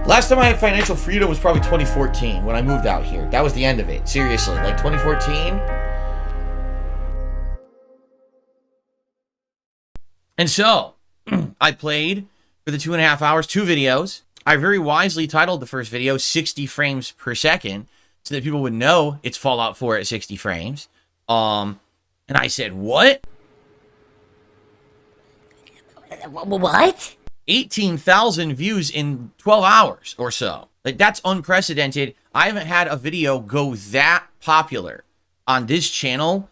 Last time I had financial freedom was probably 2014 when I moved out here. That was the end of it. Seriously, like 2014. And so, I played for the 2.5 hours, 2 videos. I very wisely titled the first video 60 frames per second so that people would know it's Fallout 4 at 60 frames. And I said, what? What? 18,000 views in 12 hours or so. Like, that's unprecedented. I haven't had a video go that popular on this channel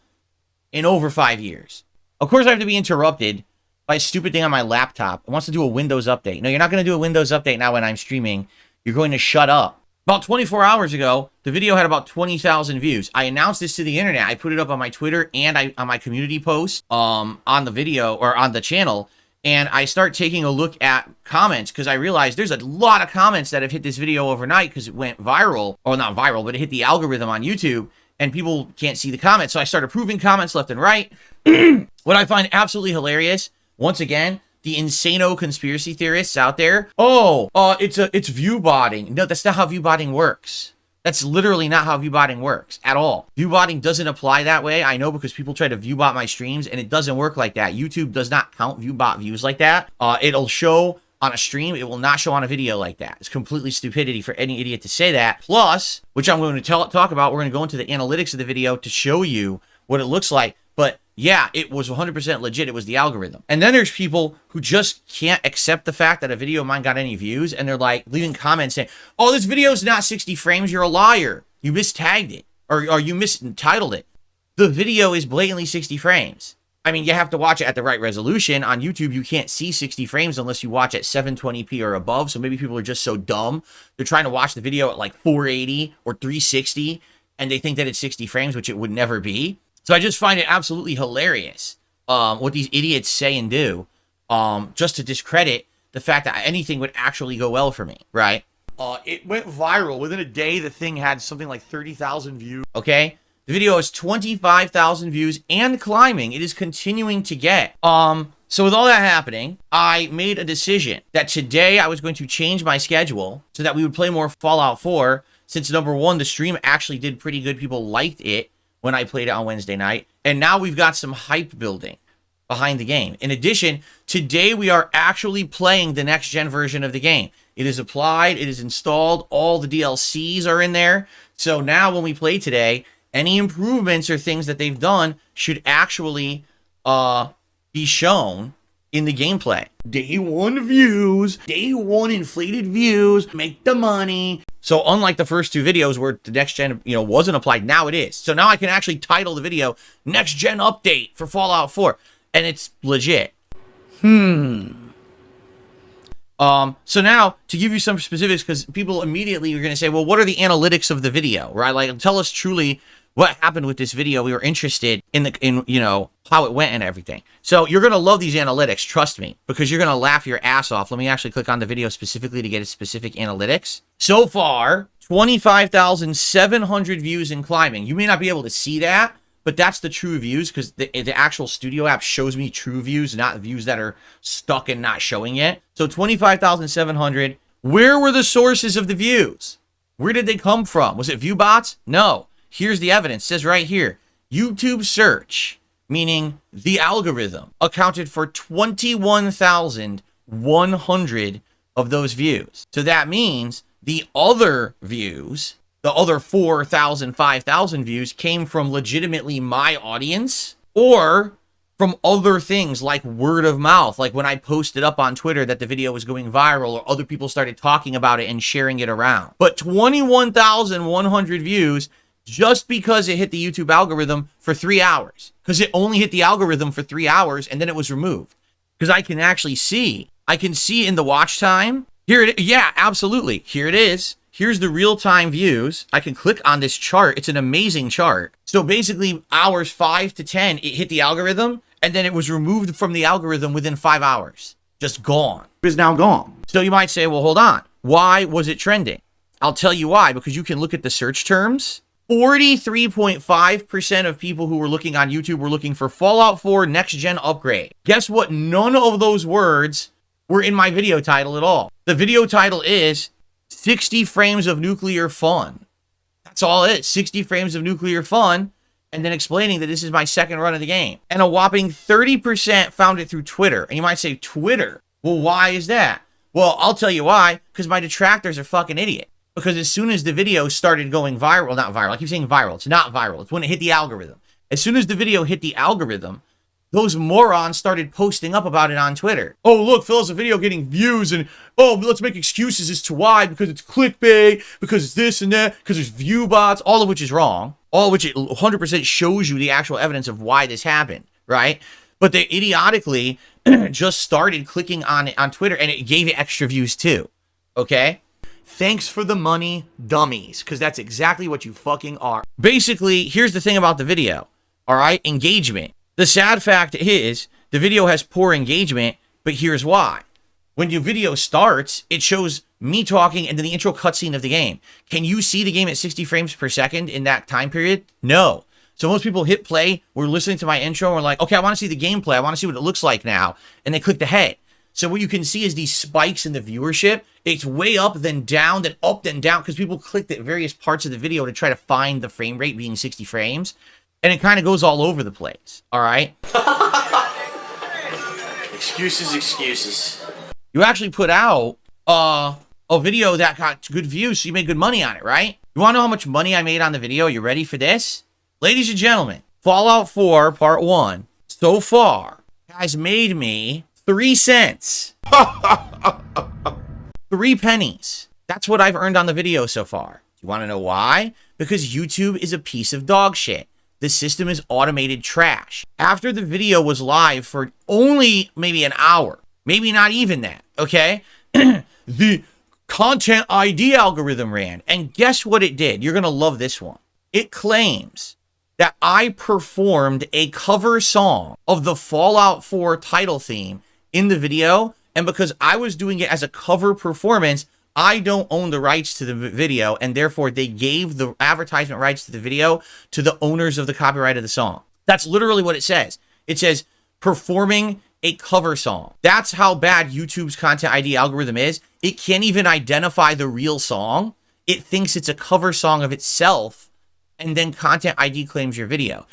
in over 5 years. Of course, I have to be interrupted by a stupid thing on my laptop. It wants to do a Windows update. No, you're not going to do a Windows update now when I'm streaming. You're going to shut up. About 24 hours ago, the video had about 20,000 views. I announced this to the internet. I put it up on my Twitter and on my community post on the video or on the channel. And I start taking a look at comments because I realized there's a lot of comments that have hit this video overnight because it went viral. Or not viral, but it hit the algorithm on YouTube. And people can't see the comments. So I started approving comments left and right. What I find absolutely hilarious, once again, the insano conspiracy theorists out there. It's view botting. No, that's not how view botting works. That's literally not how view botting works at all. View botting doesn't apply that way. I know because people try to view bot my streams and it doesn't work like that. YouTube does not count view bot views like that. It'll show on a stream. It will not show on a video like that. It's completely stupidity for any idiot to say that. Plus, which I'm going to talk about, we're going to go into the analytics of the video to show you what it looks like. But yeah, it was 100% legit. It was the algorithm. And then there's people who just can't accept the fact that a video of mine got any views. And they're like leaving comments saying, oh, this video is not 60 frames. You're a liar. You mistagged it or you mistitled it. The video is blatantly 60 frames. I mean, you have to watch it at the right resolution. On YouTube, you can't see 60 frames unless you watch at 720p or above. So maybe people are just so dumb. They're trying to watch the video at like 480 or 360. And they think that it's 60 frames, which it would never be. So I just find it absolutely hilarious what these idiots say and do just to discredit the fact that anything would actually go well for me, right? It went viral. Within a day, the thing had something like 30,000 views, okay? The video has 25,000 views and climbing. It is continuing to get. So with all that happening, I made a decision that today I was going to change my schedule so that we would play more Fallout 4 since, number one, the stream actually did pretty good. People liked it when I played it on Wednesday night. And now we've got some hype building behind the game. In addition, today we are actually playing the next gen version of the game. It is applied, it is installed, all the DLCs are in there. So now when we play today, any improvements or things that they've done should actually be shown in the gameplay. Day 1 views, day 1 inflated views, make the money. So unlike the first 2 videos where the next gen, wasn't applied, now it is. So now I can actually title the video next gen update for Fallout 4 and it's legit. So now to give you some specifics, because people immediately are going to say, well, what are the analytics of the video, right? Like, tell us truly what happened with this video. We were interested in how it went and everything. So you're going to love these analytics, trust me, because you're going to laugh your ass off. Let me actually click on the video specifically to get its specific analytics. So far, 25,700 views and climbing. You may not be able to see that, but that's the true views because the actual studio app shows me true views, not views that are stuck and not showing yet. So 25,700. Where were the sources of the views? Where did they come from? Was it view bots? No. Here's the evidence. It says right here, YouTube search, meaning the algorithm, accounted for 21,100 of those views. So that means the other views, the other 4,000, 5,000 views came from legitimately my audience or from other things like word of mouth, like when I posted up on Twitter that the video was going viral or other people started talking about it and sharing it around. But 21,100 views just because it hit the YouTube algorithm for 3 hours, because it only hit the algorithm for 3 hours and then it was removed. Because I can actually see, in the watch time. Here it is. Yeah, absolutely. Here it is. Here's the real-time views. I can click on this chart. It's an amazing chart. So basically hours 5 to 10, it hit the algorithm and then it was removed from the algorithm within 5 hours. Just gone. It is now gone. So you might say, well, hold on. Why was it trending? I'll tell you why, because you can look at the search terms. 43.5% of people who were looking on YouTube were looking for Fallout 4 Next Gen Upgrade. Guess what? None of those words were in my video title at all. The video title is 60 frames of nuclear fun. That's all it is. 60 frames of nuclear fun. And then explaining that this is my second run of the game. And a whopping 30% found it through Twitter. And you might say, Twitter? Well, why is that? Well, I'll tell you why. Because my detractors are fucking idiots. Because as soon as the video started going viral, not viral, I keep saying viral. It's not viral. It's when it hit the algorithm. As soon as the video hit the algorithm, those morons started posting up about it on Twitter. Oh, look, Phil's a video getting views, and oh, let's make excuses as to why, because it's clickbait, because it's this and that, because there's view bots, all of which is wrong, all of which it 100% shows you the actual evidence of why this happened, right? But they idiotically just started clicking on it on Twitter, and it gave it extra views too, okay? Thanks for the money, dummies, because that's exactly what you fucking are. Basically, here's the thing about the video, all right? Engagement. The sad fact is, the video has poor engagement, but here's why. When your video starts, it shows me talking and then the intro cutscene of the game. Can you see the game at 60 frames per second in that time period? No. So most people hit play, we're listening to my intro, and we're like, okay, I want to see the gameplay. I want to see what it looks like now. And they clicked ahead. So what you can see is these spikes in the viewership. It's way up, then down, then up, then down, because people clicked at various parts of the video to try to find the frame rate being 60 frames. And it kind of goes all over the place, all right? Excuses. You actually put out a video that got good views, so you made good money on it, right? You want to know how much money I made on the video? You ready for this? Ladies and gentlemen, Fallout 4 Part 1, so far, has made me 3 cents. 3 pennies. That's what I've earned on the video so far. You want to know why? Because YouTube is a piece of dog shit. The system is automated trash. After the video was live for only maybe an hour, maybe not even that, okay? The content ID algorithm ran. And guess what it did? You're going to love this one. It claims that I performed a cover song of the Fallout 4 title theme in the video. And because I was doing it as a cover performance, I don't own the rights to the video, and therefore they gave the advertisement rights to the video to the owners of the copyright of the song. That's literally what it says. It says performing a cover song. That's how bad YouTube's content ID algorithm is. It can't even identify the real song. It thinks it's a cover song of itself, and then content ID claims your video.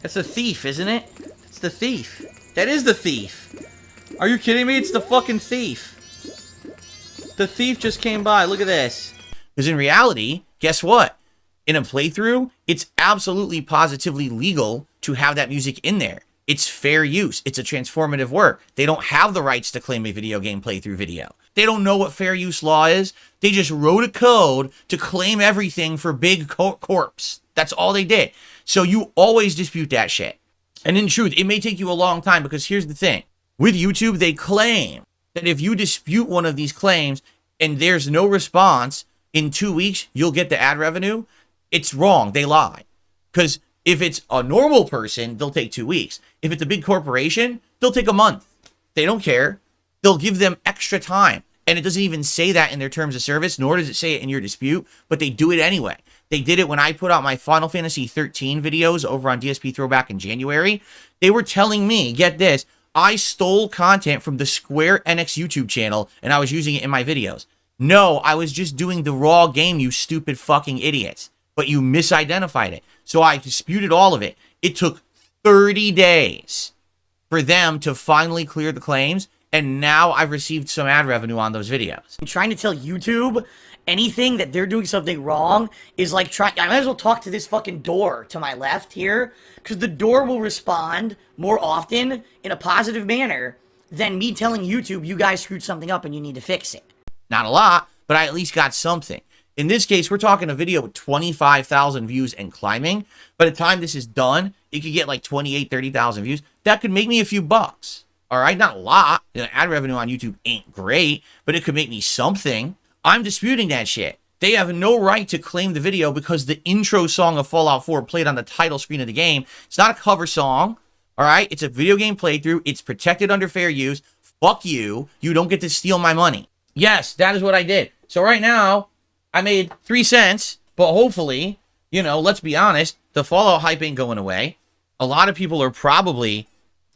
That's a thief, isn't it? It's the thief. That is the thief. Are you kidding me? It's the fucking thief. The thief just came by. Look at this. Because in reality, guess what? In a playthrough, it's absolutely positively legal to have that music in there. It's fair use. It's a transformative work. They don't have the rights to claim a video game playthrough video. They don't know what fair use law is. They just wrote a code to claim everything for big corps. That's all they did. So you always dispute that shit. And in truth, it may take you a long time, because here's the thing. With YouTube, they claim that if you dispute one of these claims and there's no response, in 2 weeks, you'll get the ad revenue. It's wrong. They lie. Because if it's a normal person, they'll take 2 weeks. If it's a big corporation, they'll take a month. They don't care. They'll give them extra time. And it doesn't even say that in their terms of service, nor does it say it in your dispute, but they do it anyway. They did it when I put out my Final Fantasy 13 videos over on DSP Throwback in January. They were telling me, get this, I stole content from the Square Enix YouTube channel, and I was using it in my videos. No, I was just doing the raw game, you stupid fucking idiots. But you misidentified it. So I disputed all of it. It took 30 days for them to finally clear the claims, and now I've received some ad revenue on those videos. I'm trying to tell YouTube anything that they're doing something wrong is like I might as well talk to this fucking door to my left here, because the door will respond more often in a positive manner than me telling YouTube you guys screwed something up and you need to fix it. Not a lot, but I at least got something. In this case, we're talking a video with 25,000 views and climbing. By the time this is done, it could get like 28, 30,000 views. That could make me a few bucks. All right, not a lot. The ad revenue on YouTube ain't great, but it could make me something. I'm disputing that shit. They have no right to claim the video because the intro song of Fallout 4 played on the title screen of the game. It's not a cover song, all right? It's a video game playthrough. It's protected under fair use. Fuck you. You don't get to steal my money. Yes, that is what I did. So right now, I made 3 cents, but hopefully, you know, let's be honest, the Fallout hype ain't going away. A lot of people are probably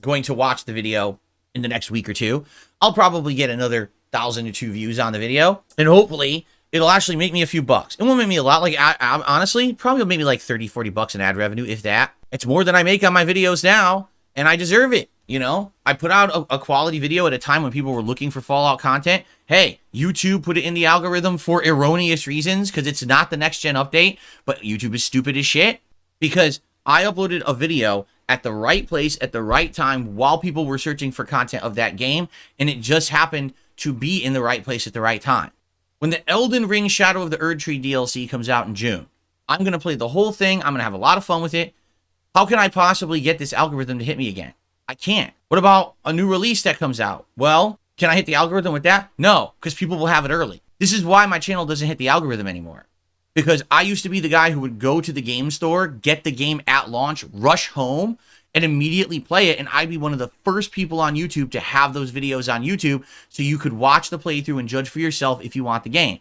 going to watch the video in the next week or two. I'll probably get another 1,000 to 2 views on the video. And hopefully it'll actually make me a few bucks. It won't make me a lot. Like, I honestly, probably will make me like 30, 40 bucks in ad revenue, if that. It's more than I make on my videos now, and I deserve it. You know, I put out a quality video at a time when people were looking for Fallout content. Hey, YouTube put it in the algorithm for erroneous reasons because it's not the next gen update, but YouTube is stupid as shit because I uploaded a video at the right place at the right time while people were searching for content of that game, and it just happened to be in the right place at the right time. When the Elden Ring Shadow of the Erdtree DLC comes out in June, I'm going to play the whole thing. I'm going to have a lot of fun with it. How can I possibly get this algorithm to hit me again? I can't. What about a new release that comes out? Well, can I hit the algorithm with that? No, because people will have it early. This is why my channel doesn't hit the algorithm anymore. Because I used to be the guy who would go to the game store, get the game at launch, rush home, and immediately play it. And I'd be one of the first people on YouTube to have those videos on YouTube so you could watch the playthrough and judge for yourself if you want the game.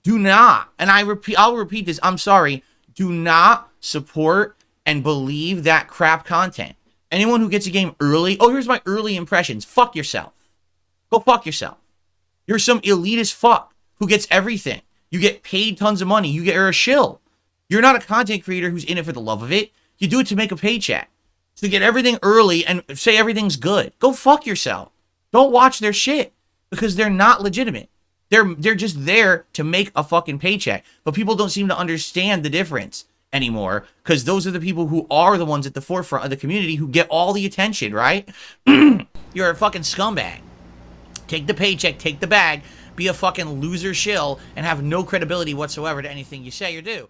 Do not, and I'll repeat this, I'm sorry, do not support and believe that crap content. Anyone who gets a game early, oh, here's my early impressions. Fuck yourself. Go fuck yourself. You're some elitist fuck who gets everything. You get paid tons of money. You're a shill. You're not a content creator who's in it for the love of it. You do it to make a paycheck. To get everything early and say everything's good. Go fuck yourself. Don't watch their shit because they're not legitimate. They're just there to make a fucking paycheck. But people don't seem to understand the difference anymore because those are the people who are the ones at the forefront of the community who get all the attention, right? You're a fucking scumbag. Take the paycheck, take the bag, be a fucking loser shill, and have no credibility whatsoever to anything you say or do.